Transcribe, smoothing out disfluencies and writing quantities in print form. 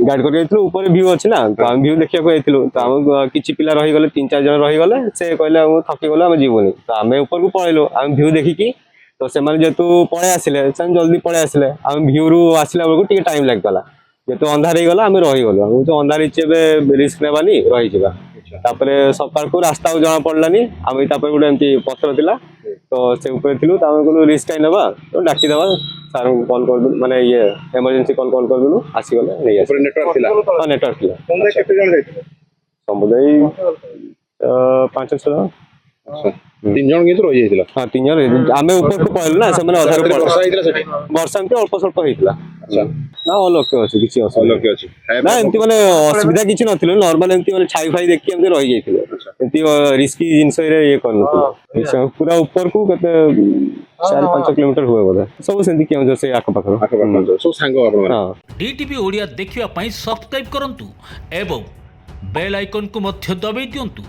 Guide କରି ଯାଇଥିଲୁ ଉପରେ ଭ୍ୟୁ ଅଛି ନା ତ ଆମେ ଭ୍ୟୁ ଦେଖିବାକୁ ଯାଇଥିଲୁ ତ ଆମ କିଛି ପିଲା ରହିଗଲେ 3-4 ଜଣ ରହିଗଲେ ସେ କହିଲେ ଆମେ ଥକିଗଲୁ ଆମେ ଯିବୁନି ତ ଆମେ ଉପରକୁ ପଳେଇଲୁ ଆମେ ଭ୍ୟୁ ଦେଖିକି ତ ସେମାନେ ଯେହେତୁ ପଳେଇ ଆସିଲେ ସେମାନେ ଜଲ୍ଦି ପଳେଇ ଆସିଲେ ଆମେ ଭ୍ୟୁରୁ ଆସିଲା ବେଳକୁ ଟିକେ ଟାଇମ୍ ଲାଗିଗଲା ଯେହେତୁ ଅନ୍ଧାର ହେଇଗଲା ଆମେ ରହିଗଲୁ ଆମେ ଅନ୍ଧାର ହେଇଛି ଏବେ ରିସ୍କ ନେବାନି ରହିଯିବା ତାପରେ ସକାଳକୁ ରାସ୍ତା ଆଉ ଜଣା ପଡିଲାନି ଆମେ ତାପରେ ଗୋଟେ ଏମିତି ପଥର ଥିଲା ତ ସେ ଉପରେ ଥିଲୁ ତ ଆମେ କହିଲୁ ରିସ୍କ କାଇଁ ନେବା ତ ଡାକିଦେବା ସାର୍ଙ୍କୁ କଲ୍ କରିଦେଲୁ ମାନେ ଇଏ ଏମର୍ଜେନ୍ସି କଲ୍ କରିଦେଲୁ ଆସିଗଲେ ନେଇ ଆସିଲେ ନେଟୱାର୍କ ଥିଲା ହଁ ନେଟୱାର୍କ ଥିଲା କେତେ ଜଣ ଯାଇଥିଲେ? ସମୁଦାୟ 5-6 ଜଣ 3 ଜଣ କିନ୍ତୁ ରହିଯାଇଥିଲା। ହଁ 3 ଜଣ ଆମେ ଉପରକୁ ପଳେଇଲୁ ନା ସେମାନେ ଅଧାରୁ ବର୍ଷା ହେଇଥିଲା ସେଠି? ବର୍ଷା ଏମିତି ଅଳ୍ପ ସ୍ୱଳ୍ପ ହେଇଥିଲା ନା ଅଲକ୍ଷ ଅଛି କିଛି ଅସୁବିଧା ଅଲକ୍ଷ ଅଛି ନା ଏମିତି ମାନେ ଅସୁବିଧା କିଛି ନଥିଲା ନର୍ମାଲ ଏମିତି ମାନେ ଛାଇ ଫାଇ ଦେଖି ଏମିତି ରହିଯାଇଥିଲେ ଏମିତି ରିସ୍କି ଜିନିଷ ଇଏ କରିନଥିଲେ ପୁରା ଉପରକୁ କେତେ 4-5 କିଲୋମିଟର ହୁଏ ବୋଧେ ସବୁ ସେମିତି କେଉଁଝର ସେଇ ଆଖପାଖରୁ ସବୁ ସାଙ୍ଗ ଆପଣମାନେ? ହଁ DTV ଓଡ଼ିଆ ଦେଖିବା ପାଇଁ ସବସ୍କ୍ରାଇବ୍ କରନ୍ତୁ ଏବଂ ବେଲ୍ ଆଇକନ୍କୁ ମଧ୍ୟ ଦବାଇ ଦିଅନ୍ତୁ।